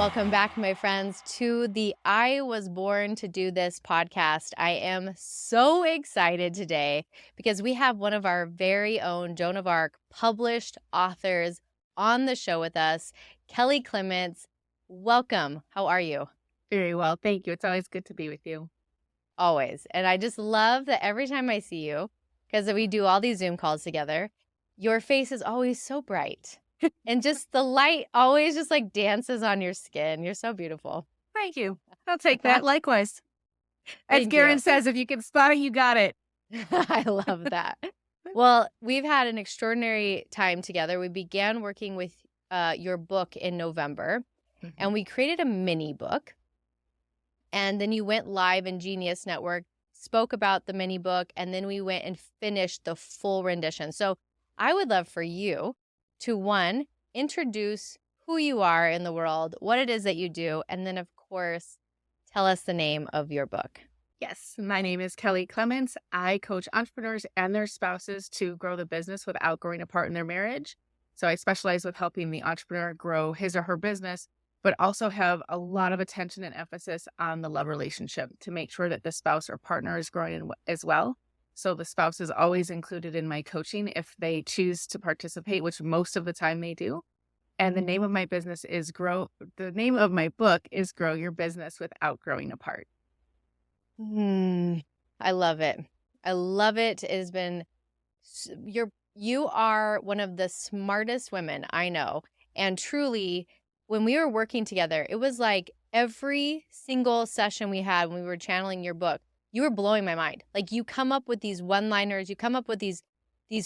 Welcome back, my friends, to the I Was Born to Do This podcast. I am so excited today because we have one of our very own Joan of Arc published authors on the show with us, Kelly Clements. Welcome. How are you? Very well. Thank you. It's always good to be with you. Always. And I just love that every time I see you, because we do all these Zoom calls together, your face is always so bright. And just the light always just like dances on your skin. You're so beautiful. Thank you. I'll take that. Likewise. As Thank Garen you. says, if you can spot it, you got it. I love that. Well, we've had an extraordinary time together. We began working with your book in November, and we created a mini book. And then you went live in Genius Network, spoke about the mini book, and then we went and finished the full rendition. So I would love for you to, one, introduce who you are in the world, what it is that you do, and then, of course, tell us the name of your book. Yes. My name is Kelly Clements. I coach entrepreneurs and their spouses to grow the business without growing apart in their marriage. So I specialize with helping the entrepreneur grow his or her business, but also have a lot of attention and emphasis on the love relationship to make sure that the spouse or partner is growing as well. So the spouse is always included in my coaching if they choose to participate, which most of the time they do. And the name of my business is the name of my book is Grow Your Business Without Growing Apart. I love it. I love it. It has been, you are one of the smartest women I know. And truly, when we were working together, it was like every single session we had when we were channeling your book, you were blowing my mind. Like you come up with these one-liners, you come up with these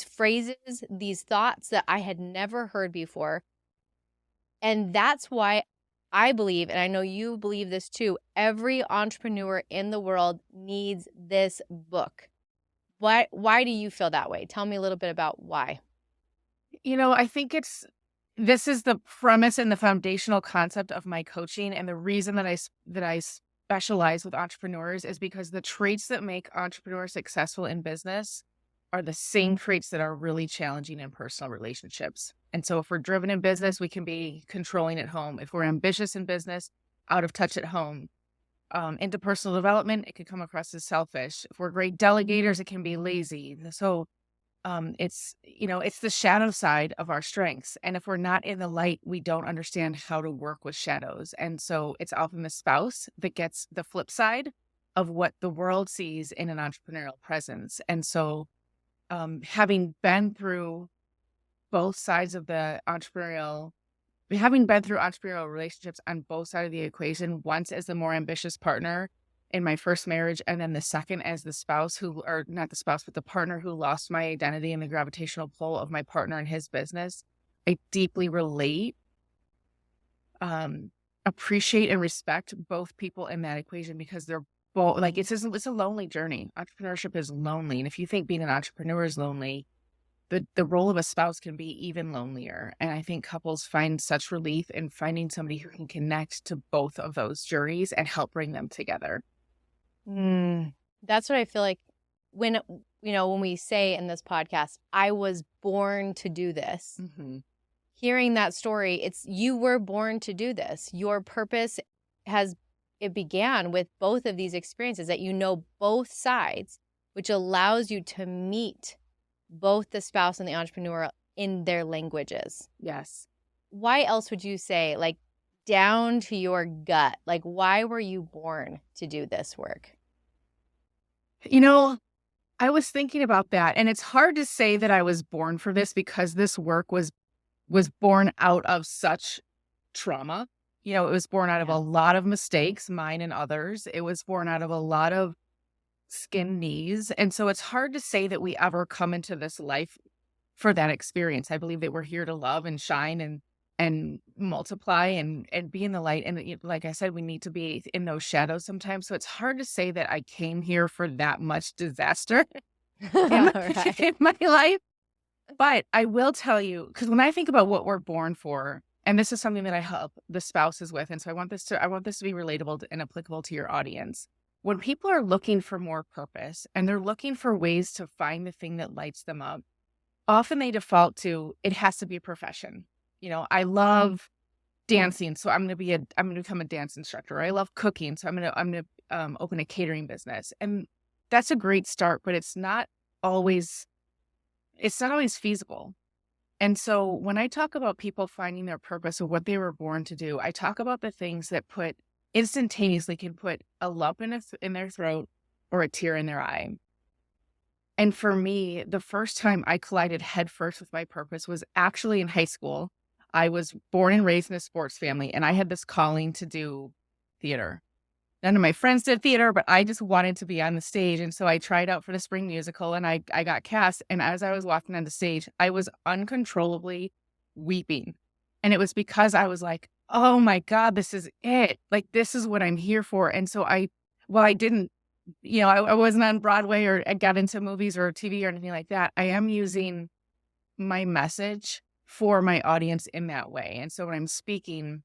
phrases, these thoughts that I had never heard before. And that's why I believe, and I know you believe this too, every entrepreneur in the world needs this book. Why do you feel that way? Tell me a little bit about why. I think this is the premise and the foundational concept of my coaching. And the reason that I specialize with entrepreneurs is because the traits that make entrepreneurs successful in business are the same traits that are really challenging in personal relationships. And so if we're driven in business, we can be controlling at home. If we're ambitious in business, out of touch at home. Into personal development, it could come across as selfish. If we're great delegators, it can be lazy. So it's the shadow side of our strengths. And if we're not in the light, we don't understand how to work with shadows. And so it's often the spouse that gets the flip side of what the world sees in an entrepreneurial presence. And so having been through both sides of the having been through entrepreneurial relationships on both sides of the equation, once as the more ambitious partner in my first marriage, and then the second as the spouse not the spouse, but the partner who lost my identity in the gravitational pull of my partner and his business, I deeply relate, appreciate, and respect both people in that equation because they're both it's a lonely journey. Entrepreneurship is lonely. And if you think being an entrepreneur is lonely, the role of a spouse can be even lonelier. And I think couples find such relief in finding somebody who can connect to both of those journeys and help bring them together. That's what I feel like when we say in this podcast, I was born to do this. Hearing that story, it's you were born to do this. Your purpose it began with both of these experiences that both sides, which allows you to meet both the spouse and the entrepreneur in their languages. Yes. Why else would you say, like, down to your gut, like, why were you born to do this work? I was thinking about that, and it's hard to say that I was born for this because this work was born out of such trauma. It was born out of a lot of mistakes, mine and others. It was born out of a lot of skin knees. And so it's hard to say that we ever come into this life for that experience. I believe that we're here to love and shine and multiply and be in the light. And like I said, we need to be in those shadows sometimes. So it's hard to say that I came here for that much disaster in my life. But I will tell you, because when I think about what we're born for, and this is something that I help the spouses with, and so I want this to be relatable and applicable to your audience. When people are looking for more purpose and they're looking for ways to find the thing that lights them up, often they default to, it has to be a profession. I love dancing, so I'm gonna become a dance instructor. Or I love cooking, so I'm gonna open a catering business. And that's a great start, but it's not always feasible. And so when I talk about people finding their purpose of what they were born to do, I talk about the things that put instantaneously can put a lump in their throat or a tear in their eye. And for me, the first time I collided headfirst with my purpose was actually in high school. I was born and raised in a sports family, and I had this calling to do theater. None of my friends did theater, but I just wanted to be on the stage, and so I tried out for the spring musical, and I got cast, and as I was walking on the stage, I was uncontrollably weeping, and it was because I was like, "Oh my god, this is it. Like, this is what I'm here for." And so I didn't, I wasn't on Broadway or I got into movies or TV or anything like that. I am using my message for my audience in that way, and so when I'm speaking,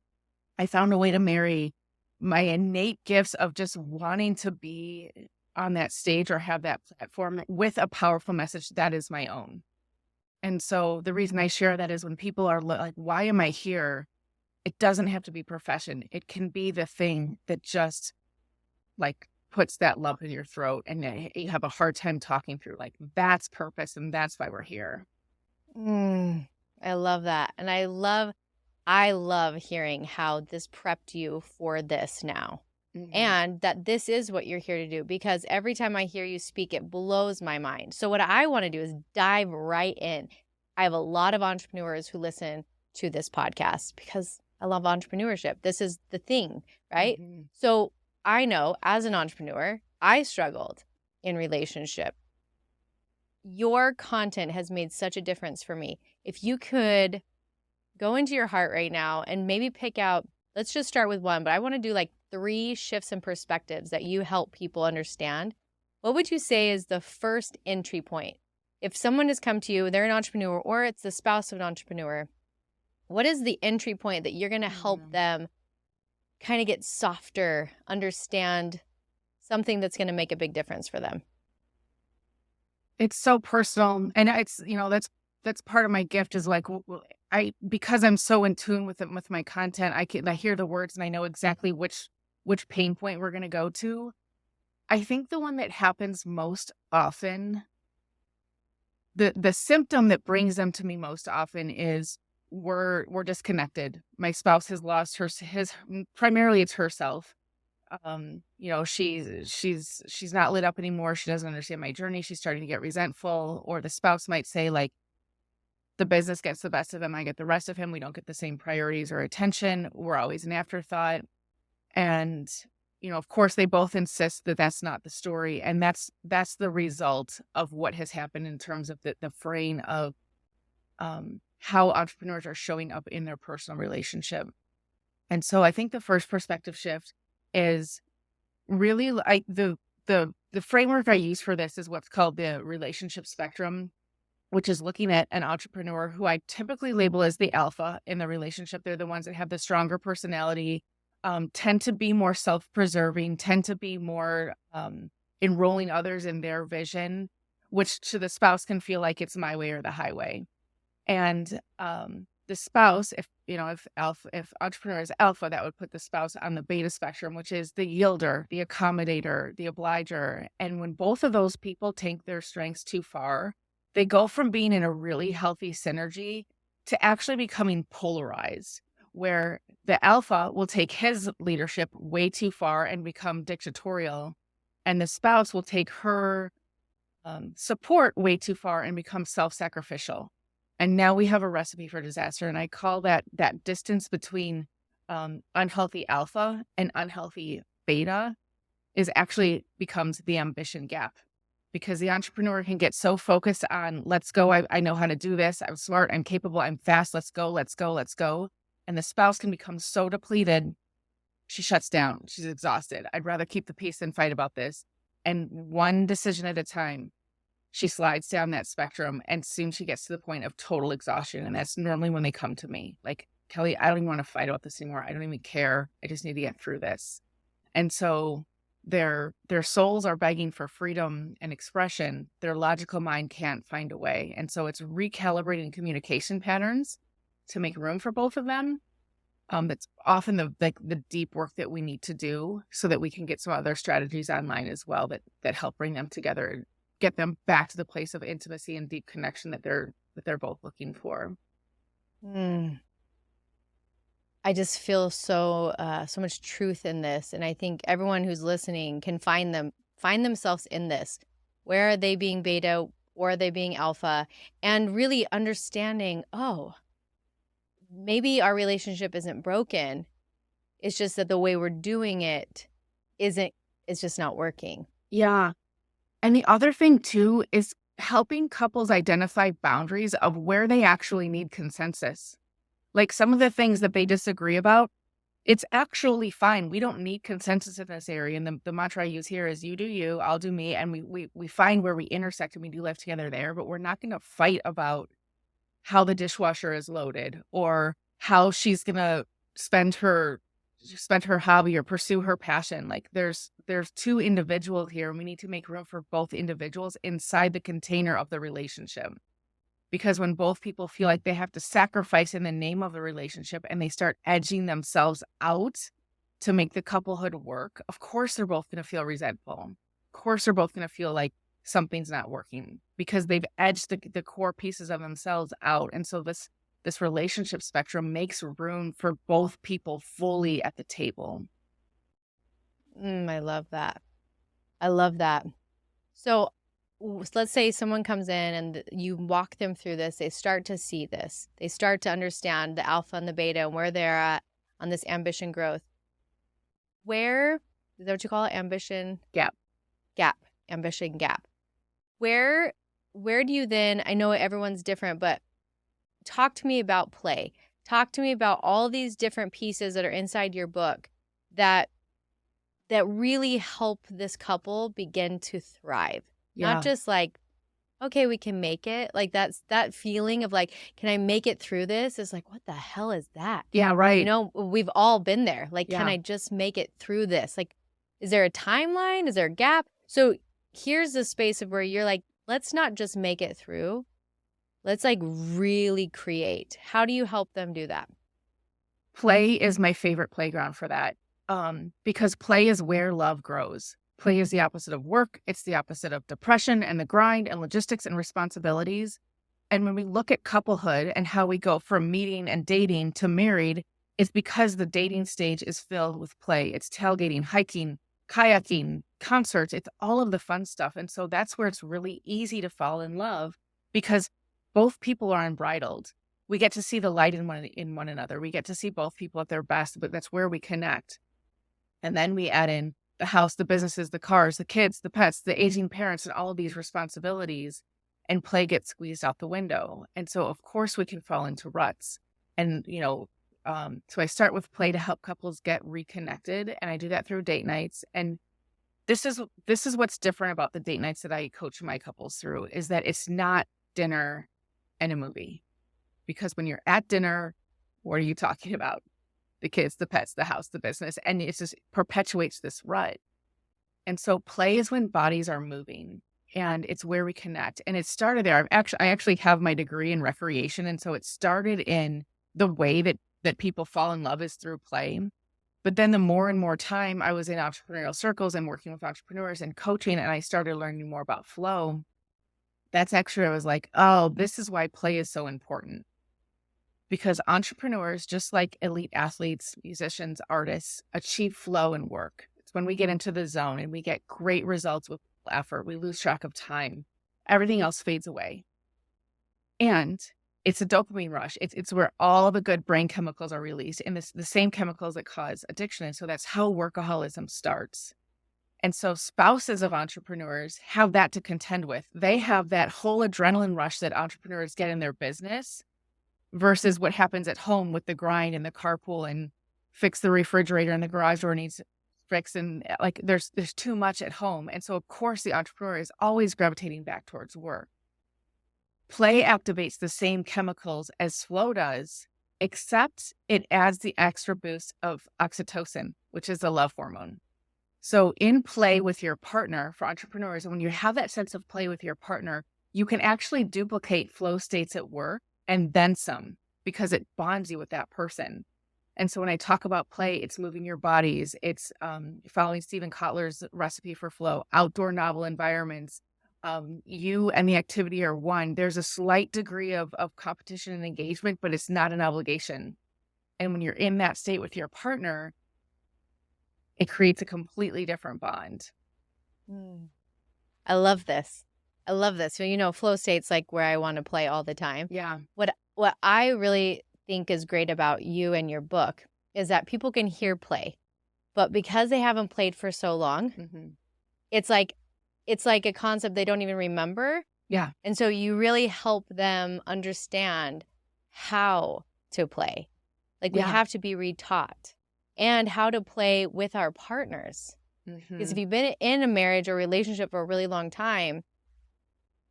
I found a way to marry my innate gifts of just wanting to be on that stage or have that platform with a powerful message that is my own. And so the reason I share that is when people are like, why am I here? It doesn't have to be profession. It can be the thing that just like puts that lump in your throat and you have a hard time talking through. Like, that's purpose and that's why we're here. Mm, I love that. And I love hearing how this prepped you for this now. Mhm. And that this is what you're here to do, because every time I hear you speak, it blows my mind. So, what I want to do is dive right in. I have a lot of entrepreneurs who listen to this podcast because I love entrepreneurship. This is the thing, right? Mhm. So, I know as an entrepreneur, I struggled in relationship. Your content has made such a difference for me. If you could go into your heart right now and maybe pick out, let's just start with one, but I want to do like 3 shifts in perspectives that you help people understand. What would you say is the first entry point? If someone has come to you, they're an entrepreneur or it's the spouse of an entrepreneur, what is the entry point that you're going to help Mhm. them kind of get softer, understand something that's going to make a big difference for them? It's so personal, and that's part of my gift is like I because I'm so in tune with it with my content. I hear the words and I know exactly which pain point we're gonna go to. I think the one that happens most often, the symptom that brings them to me most often is we're disconnected. My spouse has lost primarily it's herself. She's not lit up anymore. She doesn't understand my journey. She's starting to get resentful. Or the spouse might say, like, the business gets the best of him. I get the rest of him. We don't get the same priorities or attention. We're always an afterthought. And, of course, they both insist that that's not the story. And that's the result of what has happened in terms of the fraying of how entrepreneurs are showing up in their personal relationship. And so I think the first perspective shift is really, like, the framework I use for this is what's called the relationship spectrum, which is looking at an entrepreneur who I typically label as the alpha in the relationship. They're the ones that have the stronger personality, tend to be more self-preserving, tend to be more enrolling others in their vision, which to the spouse can feel like it's my way or the highway. And the spouse, if entrepreneur is alpha, that would put the spouse on the beta spectrum, which is the yielder, the accommodator, the obliger. And when both of those people take their strengths too far, they go from being in a really healthy synergy to actually becoming polarized, where the alpha will take his leadership way too far and become dictatorial, and the spouse will take her support way too far and become self-sacrificial. And now we have a recipe for disaster. And I call that distance between unhealthy alpha and unhealthy beta is actually becomes the ambition gap, because the entrepreneur can get so focused on, let's go. I know how to do this. I'm smart. I'm capable. I'm fast. Let's go. Let's go. Let's go. And the spouse can become so depleted. She shuts down. She's exhausted. I'd rather keep the peace than fight about this. And one decision at a time, she slides down that spectrum, and soon she gets to the point of total exhaustion. And that's normally when they come to me like, Kelly, I don't even want to fight about this anymore. I don't even care. I just need to get through this. And so their souls are begging for freedom and expression. Their logical mind can't find a way. And so it's recalibrating communication patterns to make room for both of them. That's often the deep work that we need to do so that we can get some other strategies online as well that help bring them together and get them back to the place of intimacy and deep connection that they're both looking for. Mm. I just feel so much truth in this, and I think everyone who's listening can find themselves in this. Where are they being beta? Or are they being alpha? And really understanding, oh, maybe our relationship isn't broken. It's just that the way we're doing it isn't it's just not working. Yeah. And the other thing too is helping couples identify boundaries of where they actually need consensus. Like some of the things that they disagree about, it's actually fine. We don't need consensus in this area. And the mantra I use here is you do you, I'll do me. And we find where we intersect and we do live together there, but we're not going to fight about how the dishwasher is loaded or how she's going to spend her spend her hobby or pursue her passion. Like there's two individuals here and we need to make room for both individuals inside the container of the relationship. Because when both people feel like they have to sacrifice in the name of the relationship and they start edging themselves out to make the couplehood work, of course they're both going to feel resentful. Of course they're both going to feel like something's not working because they've edged the core pieces of themselves out. And so this relationship spectrum makes room for both people fully at the table. I love that. I love that. So let's say someone comes in and you walk them through this. They start to see this. They start to understand the alpha and the beta and where they're at on this ambition growth. Where is that what you call it? Ambition gap, ambition gap. Where do you then, I know everyone's different, but talk to me about play. Talk to me about all these different pieces that are inside your book that really help this couple begin to thrive. Not Yeah. just like, okay, we can make it. Like that feeling of like, can I make it through this? Is like, what the hell is that? Yeah, right. We've all been there. Like, can Yeah. I just make it through this? Like, is there a timeline? Is there a gap? So here's the space of where you're like, let's not just make it through. Let's like really create. How do you help them do that? Play is my favorite playground for that. Because play is where love grows. Play is the opposite of work. It's the opposite of depression and the grind and logistics and responsibilities. And when we look at couplehood and how we go from meeting and dating to married, it's because the dating stage is filled with play. It's tailgating, hiking, kayaking, concerts. It's all of the fun stuff. And so that's where it's really easy to fall in love because both people are unbridled. We get to see the light in one another. We get to see both people at their best, but that's where we connect. And then we add in the house, the businesses, the cars, the kids, the pets, the aging parents, and all of these responsibilities. And play gets squeezed out the window. And so, of course, we can fall into ruts. And, so I start with play to help couples get reconnected. And I do that through date nights. And this is what's different about the date nights that I coach my couples through is that it's not dinner and a movie. Because when you're at dinner, what are you talking about? The kids, the pets, the house, the business. And it just perpetuates this rut. And so play is when bodies are moving and it's where we connect. And it started there. I actually have my degree in recreation. And so it started in the way that people fall in love is through play. But then the more and more time I was in entrepreneurial circles and working with entrepreneurs and coaching, and I started learning more about flow. That's actually, I was like, oh, this is why play is so important. Because entrepreneurs, just like elite athletes, musicians, artists, achieve flow in work. It's when we get into the zone and we get great results with effort. We lose track of time. Everything else fades away. And it's a dopamine rush. It's where all the good brain chemicals are released and the same chemicals that cause addiction. And so that's how workaholism starts. And so spouses of entrepreneurs have that to contend with. They have that whole adrenaline rush that entrepreneurs get in their business versus what happens at home with the grind and the carpool and fix the refrigerator and the garage door needs fixed. And like, there's too much at home. And so of course the entrepreneur is always gravitating back towards work. Play activates the same chemicals as flow does, except it adds the extra boost of oxytocin, which is a love hormone. So in play with your partner for entrepreneurs, when you have that sense of play with your partner, you can actually duplicate flow states at work and then some because it bonds you with that person. And so when I talk about play, it's moving your bodies. It's following Stephen Kotler's recipe for flow, outdoor novel environments. You and the activity are one. There's a slight degree of competition and engagement, but it's not an obligation. And when you're in that state with your partner, it creates a completely different bond. Mm. I love this. I love this. So, flow state's like where I want to play all the time. Yeah. What I really think is great about you and your book is that people can hear play, but because they haven't played for so long, Hmm. it's like a concept they don't even remember. Yeah. And so you really help them understand how to play. Like we Yeah. have to be retaught and how to play with our partners. Because if Hmm. you've been in a marriage or relationship for a really long time,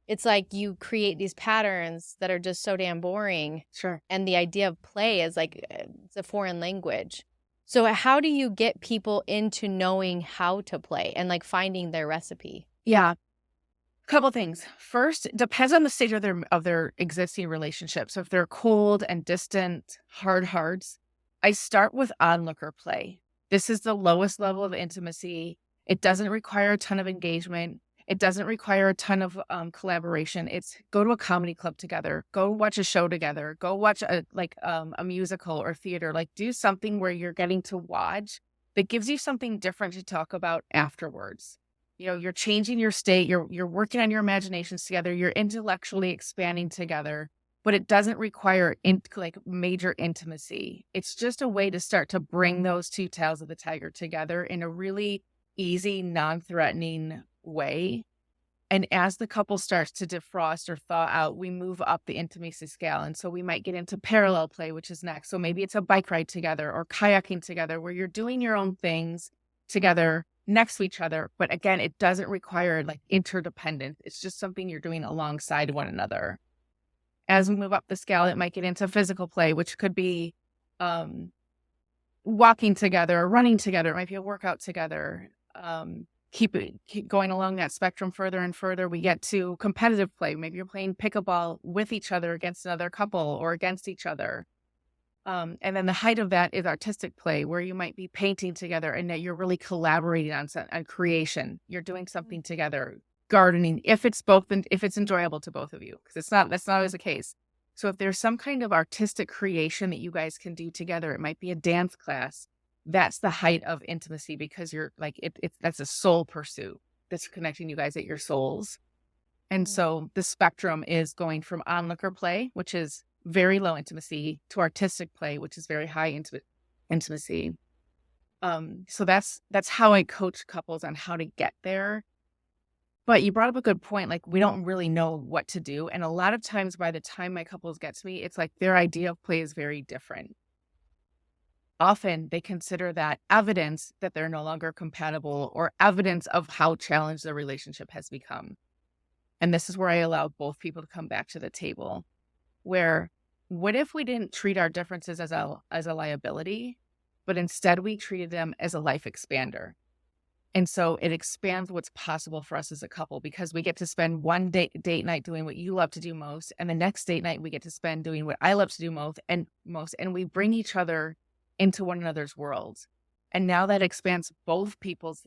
it's like you create these patterns that are just so damn boring. Sure. And the idea of play is like it's a foreign language. So how do you get people into knowing how to play and like finding their recipe? Yeah. Couple things. First, it depends on the stage of their existing relationship. So if they're cold and distant, hard hearts, I start with onlooker play. This is the lowest level of intimacy. It doesn't require a ton of engagement. It doesn't require a ton of collaboration. It's go to a comedy club together, go watch a show together, go watch a musical or theater. Like do something where you're getting to watch that gives you something different to talk about afterwards. You're changing your state, you're working on your imaginations together, you're intellectually expanding together, but it doesn't require like major intimacy. It's just a way to start to bring those two tails of the tiger together in a really easy, non-threatening way. And as the couple starts to defrost or thaw out, we move up the intimacy scale. And so we might get into parallel play, which is next. So maybe it's a bike ride together or kayaking together where you're doing your own things together next to each other. But again, it doesn't require like interdependence. It's just something you're doing alongside one another. As we move up the scale, it might get into physical play, which could be walking together, or running together. It might be a workout together. Keep going along that spectrum further and further. We get to competitive play. Maybe you're playing pickleball with each other against another couple or against each other. And then the height of that is artistic play, where you might be painting together and that you're really collaborating on creation. You're doing something together, gardening, if it's enjoyable to both of you, because that's not always the case. So if there's some kind of artistic creation that you guys can do together, it might be a dance class. That's the height of intimacy because you're like, that's a soul pursuit that's connecting you guys at your souls. And so the spectrum is going from onlooker play, which is very low intimacy, to artistic play, which is very high intimacy. So that's how I coach couples on how to get there. But you brought up a good point. Like we don't really know what to do. And a lot of times by the time my couples get to me, it's like their idea of play is very different. Often they consider that evidence that they're no longer compatible or evidence of how challenged the relationship has become. And this is where I allow both people to come back to the table. Where what if we didn't treat our differences as a liability, but instead we treated them as a life expander? And so it expands what's possible for us as a couple because we get to spend one date night doing what you love to do most, and the next date night we get to spend doing what I love to do most, and we bring each other into one another's worlds. And now that expands both people's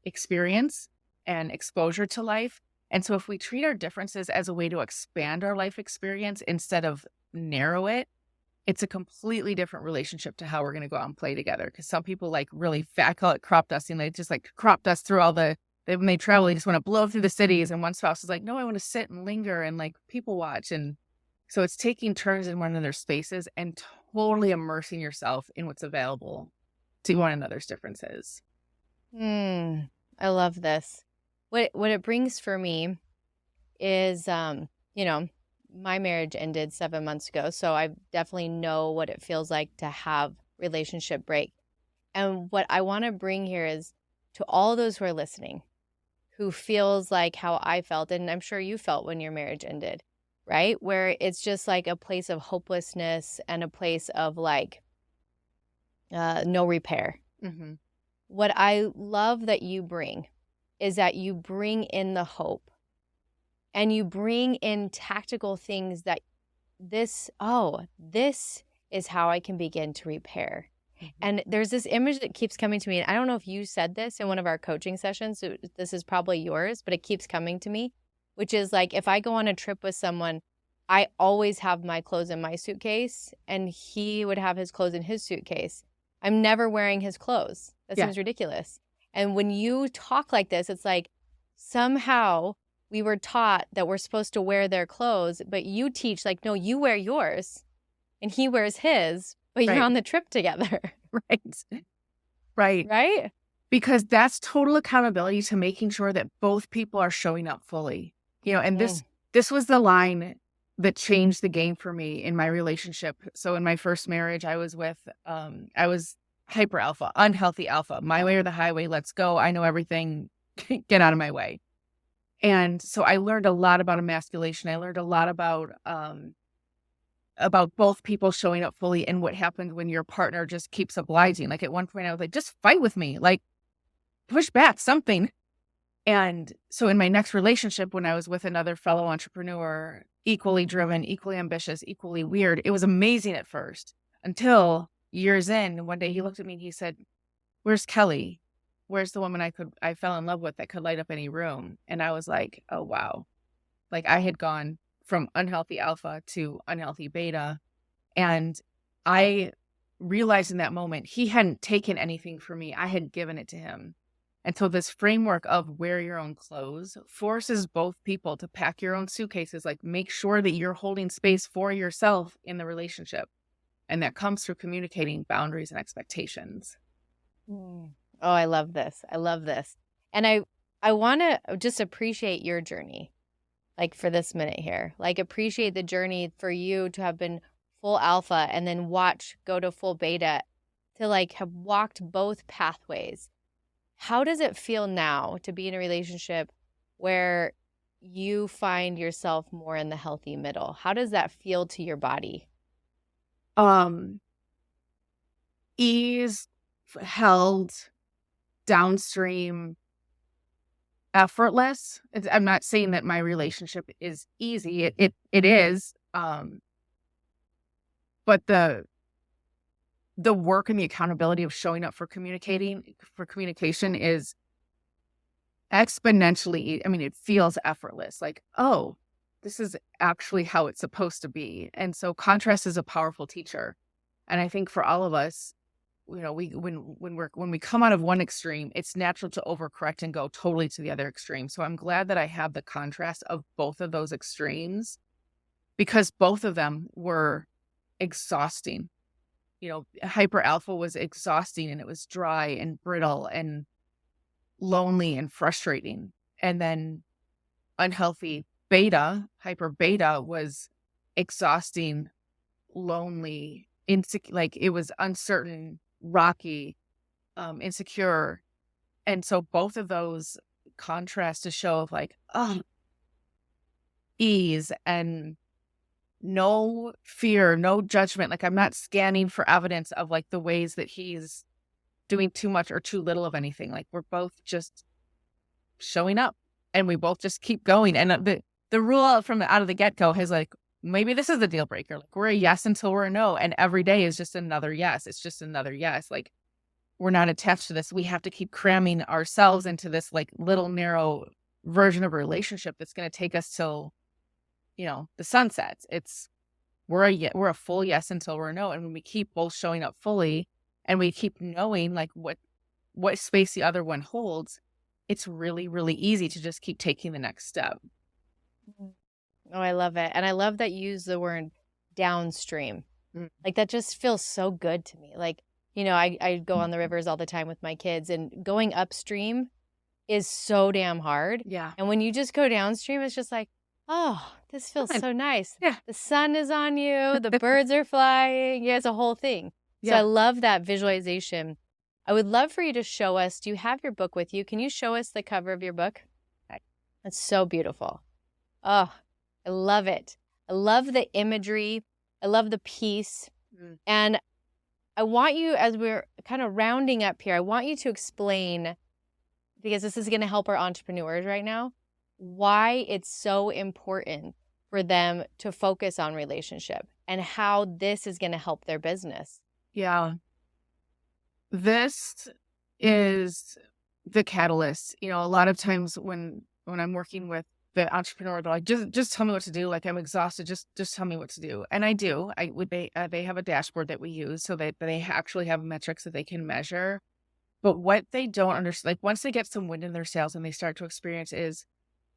experience and exposure to life. And so if we treat our differences as a way to expand our life experience instead of narrow it, it's a completely different relationship to how we're going to go out and play together. Because some people like really I call it crop dusting. They just like crop dust through when they travel, they just want to blow through the cities. And one spouse is like, no, I want to sit and linger and like people watch. And so it's taking turns in one another's spaces and totally immersing yourself in what's available to one another's differences. I love this. What it brings for me is, my marriage ended 7 months ago, so I definitely know what it feels like to have relationship break. And what I want to bring here is to all those who are listening, who feels like how I felt, and I'm sure you felt when your marriage ended, right? Where it's just like a place of hopelessness and a place of like no repair. Mm-hmm. What I love that you bring is that you bring in the hope and you bring in tactical things that this is how I can begin to repair. Mhm. And there's this image that keeps coming to me. And I don't know if you said this in one of our coaching sessions. So this is probably yours, but it keeps coming to me, which is like if I go on a trip with someone, I always have my clothes in my suitcase and he would have his clothes in his suitcase. I'm never wearing his clothes. That Yeah. seems ridiculous. And when you talk like this, it's like somehow we were taught that we're supposed to wear their clothes, but you teach like, no, you wear yours and he wears his, but you're Right. on the trip together. Right. Right. Right? Because that's total accountability to making sure that both people are showing up fully. And Mm. this was the line that changed the game for me in my relationship. So in my first marriage, I was hyper alpha, unhealthy alpha, my way or the highway, let's go. I know everything. Get out of my way. And so I learned a lot about emasculation. I learned a lot about both people showing up fully and what happens when your partner just keeps obliging. Like at one point I was like, just fight with me, like push back something. And so in my next relationship, when I was with another fellow entrepreneur, equally driven, equally ambitious, equally weird, it was amazing at first until years in, one day he looked at me and he said, "Where's Kelly? Where's the woman I fell in love with that could light up any room?" And I was like, oh, wow. Like I had gone from unhealthy alpha to unhealthy beta. And I realized in that moment, he hadn't taken anything from me. I had given it to him. And so this framework of wear your own clothes forces both people to pack your own suitcases, like make sure that you're holding space for yourself in the relationship. And that comes through communicating boundaries and expectations. Mm. Oh, I love this. I love this. And I want to just appreciate your journey. Like for this minute here. Like appreciate the journey for you to have been full alpha and then watch go to full beta to like have walked both pathways. How does it feel now to be in a relationship where you find yourself more in the healthy middle? How does that feel to your body? Um, Ease, held, downstream, effortless. I'm not saying that my relationship is easy. It is. But the work and the accountability of showing up for communication is exponentially. I mean, it feels effortless. Like, oh, this is actually how it's supposed to be. And so contrast is a powerful teacher. And I think for all of us, when we come out of one extreme, it's natural to overcorrect and go totally to the other extreme. So I'm glad that I have the contrast of both of those extremes because both of them were exhausting. Hyper alpha was exhausting and it was dry and brittle and lonely and frustrating. And then unhealthy beta, hyper beta was exhausting, lonely, like it was uncertain, rocky, insecure. And so both of those contrast to show of like, oh, ease and no fear, no judgment. Like I'm not scanning for evidence of like the ways that he's doing too much or too little of anything. Like we're both just showing up and we both just keep going. And the rule out of the get-go has like, maybe this is the deal breaker. Like we're a yes until we're a no. And every day is just another yes. It's just another yes. Like we're not attached to this. We have to keep cramming ourselves into this like little narrow version of a relationship that's going to take us till, the sun sets. We're a full yes until we're a no. And when we keep both showing up fully and we keep knowing like what space the other one holds, it's really, really easy to just keep taking the next step. Mhm. Oh, I love it. And I love that you use the word downstream. Mm. Like that just feels so good to me. Like, I go on the rivers all the time with my kids and going upstream is so damn hard. Yeah. And when you just go downstream, it's just like, oh, this feels Fun. so nice. Yeah. The sun is on you, the birds are flying. Yeah, it's a whole thing. So I Yeah. love that visualization. I would love for you to show us. Do you have your book with you? Can you show us the cover of your book? That's so beautiful. Oh, I love it. I love the imagery. I love the piece. Mm. And I want you, as we're kind of rounding up here, I want you to explain, because this is going to help our entrepreneurs right now, why it's so important for them to focus on relationship and how this is going to help their business. Yeah. This is the catalyst. You know, a lot of times when I'm working with the entrepreneur, they're like, just tell me what to do. Like, I'm exhausted. Just tell me what to do. And I do. They have a dashboard that we use so that they actually have metrics that they can measure. But what they don't understand, like once they get some wind in their sails and they start to experience is,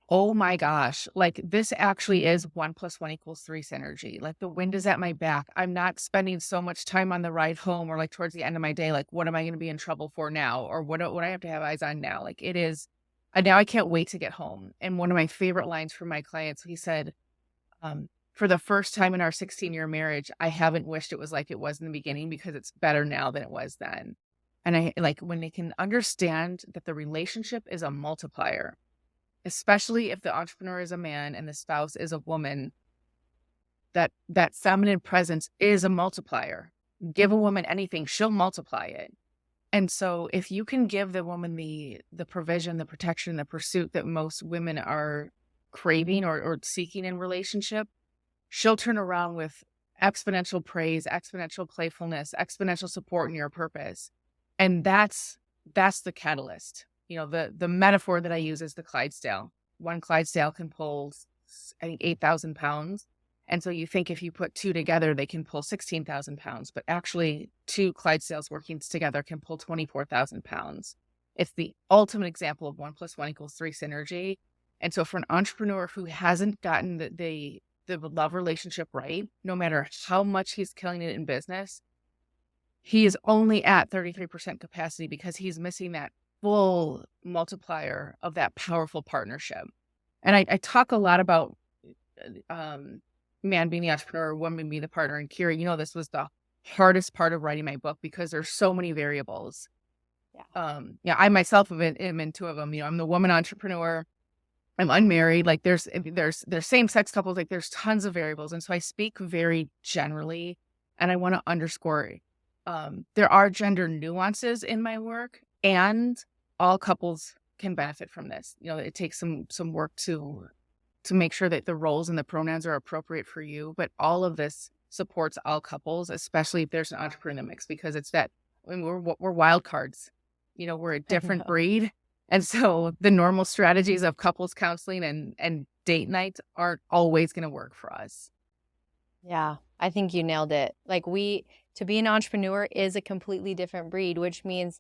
oh my gosh, like this actually is 1 + 1 = 3 synergy. Like the wind is at my back. I'm not spending so much time on the ride home or like towards the end of my day. Like, what am I going to be in trouble for now? Or what I have to have eyes on now? Like it is, now I can't wait to get home. And one of my favorite lines from my clients, he said, for the first time in our 16-year marriage, I haven't wished it was like it was in the beginning because it's better now than it was then. And I like when they can understand that the relationship is a multiplier, especially if the entrepreneur is a man and the spouse is a woman, that feminine presence is a multiplier. Give a woman anything, she'll multiply it. And so if you can give the woman the provision, the protection, the pursuit that most women are craving or seeking in relationship, she'll turn around with exponential praise, exponential playfulness, exponential support in your purpose. And that's the catalyst. You know, the metaphor that I use is the Clydesdale. One Clydesdale can pull, I think, 8,000 pounds. And so you think if you put two together, they can pull 16,000 pounds. But actually, two Clydesdales working together can pull 24,000 pounds. It's the ultimate example of 1 + 1 = 3 synergy. And so for an entrepreneur who hasn't gotten the love relationship right, no matter how much he's killing it in business, he is only at 33% capacity because he's missing that full multiplier of that powerful partnership. And I talk a lot about man being the entrepreneur, woman being the partner. And Kira, you know, this was the hardest part of writing my book because there's so many variables. Yeah, I myself am in two of them. You know, I'm the woman entrepreneur. I'm unmarried. Like there's same sex couples. Like there's tons of variables. And so I speak very generally, and I want to underscore there are gender nuances in my work, and all couples can benefit from this. You know, it takes some work to make sure that the roles and the pronouns are appropriate for you, but all of this supports all couples, especially if there's an entrepreneur in the mix, because it's that, I mean, we're wild cards. You know, we're a different breed. And so the normal strategies of couples counseling and date nights aren't always going to work for us. Yeah, I think you nailed it. Like to be an entrepreneur is a completely different breed, which means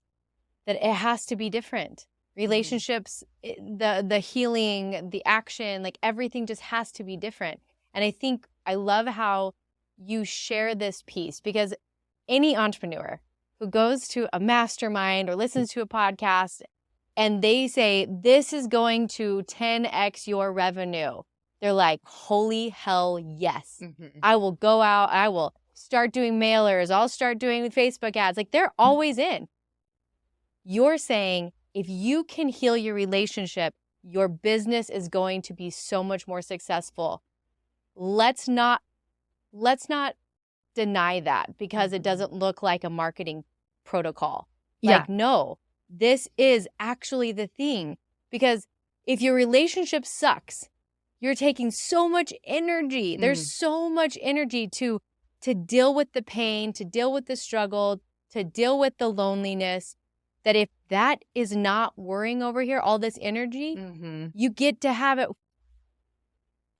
that it has to be different. Relationships, the healing, the action, like everything just has to be different. And I think I love how you share this piece, because any entrepreneur who goes to a mastermind or listens to a podcast and they say, this is going to 10x your revenue, they're like, holy hell, yes. I will go out. I will start doing mailers. I'll start doing Facebook ads. Like they're always in. You're saying if you can heal your relationship, your business is going to be so much more successful. Let's not deny that because it doesn't look like a marketing protocol. Like, no, this is actually the thing. Because if your relationship sucks, you're taking so much energy. There's so much energy to deal with the pain, to deal with the struggle, to deal with the loneliness, that if that is not worrying over here, all this energy, you get to have it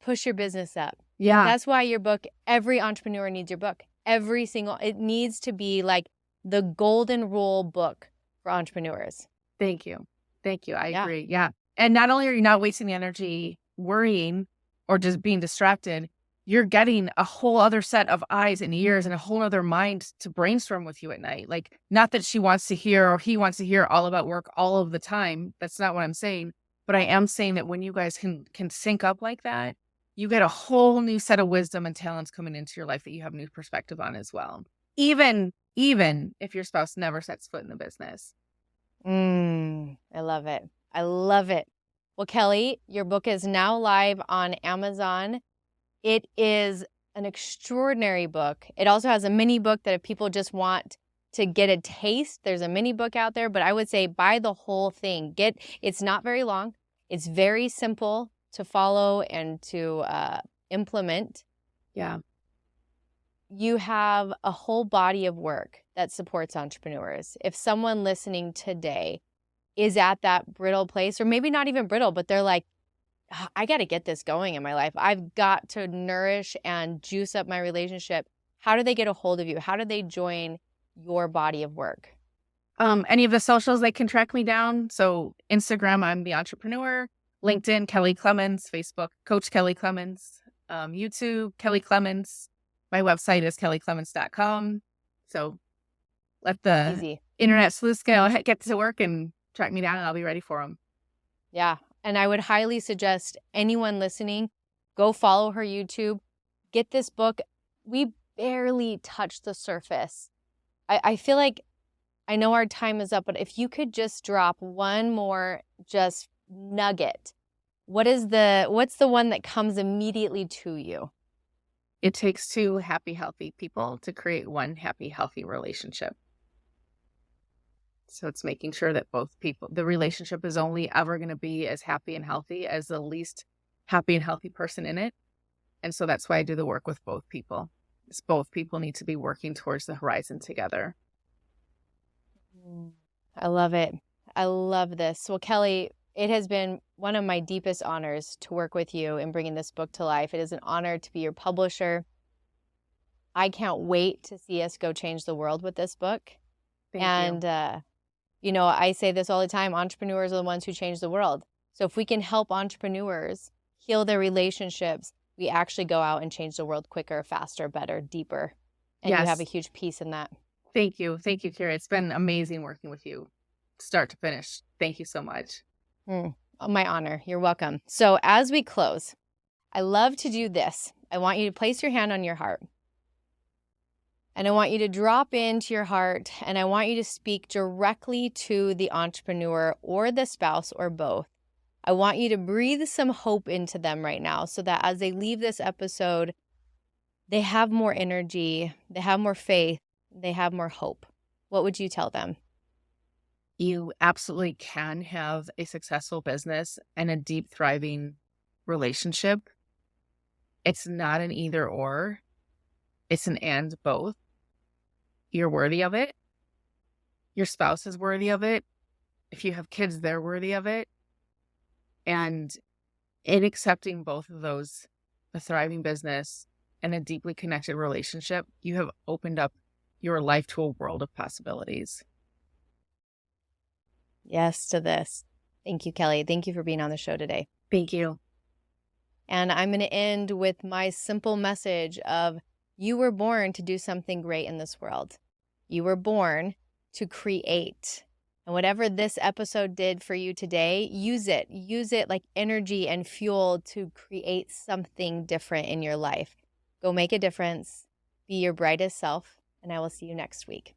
push your business up. Yeah. That's why your book, every entrepreneur needs your book. It needs to be like the golden rule book for entrepreneurs. Thank you. I agree. Yeah. And not only are you not wasting the energy worrying or just being distracted, you're getting a whole other set of eyes and ears and a whole other mind to brainstorm with you at night. Like, not that she wants to hear or he wants to hear all about work all of the time. That's not what I'm saying. But I am saying that when you guys can sync up like that, you get a whole new set of wisdom and talents coming into your life that you have new perspective on as well. Even if your spouse never sets foot in the business. I love it. I love it. Well, Kelly, your book is now live on Amazon. It is an extraordinary book. It also has a mini book that if people just want to get a taste, there's a mini book out there, but I would say buy the whole thing. It's not very long. It's very simple to follow and to implement, Yeah. you have a whole body of work that supports entrepreneurs. If someone listening today is at that brittle place, or maybe not even brittle, but they're like, "Ah, I got to get this going in my life. I've got to nourish and juice up my relationship." How do they get a hold of you? How do they join your body of work? Any of the socials, they can track me down. So Instagram, I'm the entrepreneur. LinkedIn, Kelly Clements. Facebook, Coach Kelly Clements. YouTube, Kelly Clements. My website is kellyclements.com. So let the Easy. internet sleuth scale get to work and track me down, and I'll be ready for them. Yeah. And I would highly suggest anyone listening, go follow her YouTube, get this book. We barely touched the surface. I feel like I know our time is up, but if you could just drop one more just nugget, what's the one that comes immediately to you? It takes two happy, healthy people to create one happy, healthy relationship. So it's making sure that both people, the relationship is only ever going to be as happy and healthy as the least happy and healthy person in it. And so that's why I do the work with both people. Is both people need to be working towards the horizon together. Mm. I love it. I love this. Well, Kelly, it has been one of my deepest honors to work with you in bringing this book to life. It is an honor to be your publisher. I can't wait to see us go change the world with this book. Thank you. And, I say this all the time, entrepreneurs are the ones who change the world. So if we can help entrepreneurs heal their relationships, we actually go out and change the world quicker, faster, better, deeper. And you have a Yes. huge piece in that. Thank you. Thank you, Kira. It's been amazing working with you, start to finish. Thank you so much. Mm, my honor. You're welcome. So as we close, I love to do this. I want you to place your hand on your heart. And I want you to drop into your heart, and I want you to speak directly to the entrepreneur or the spouse or both. I want you to breathe some hope into them right now so that as they leave this episode, they have more energy, they have more faith, they have more hope. What would you tell them? You absolutely can have a successful business and a deep, thriving relationship. It's not an either or, it's an and both. You're worthy of it. Your spouse is worthy of it. If you have kids, they're worthy of it. And in accepting both of those, a thriving business and a deeply connected relationship, you have opened up your life to a world of possibilities. Yes to this. Thank you, Kelly. Thank you for being on the show today. Thank you. And I'm going to end with my simple message of you were born to do something great in this world. You were born to create. And whatever this episode did for you today, use it. Use it like energy and fuel to create something different in your life. Go make a difference. Be your brightest self. And I will see you next week.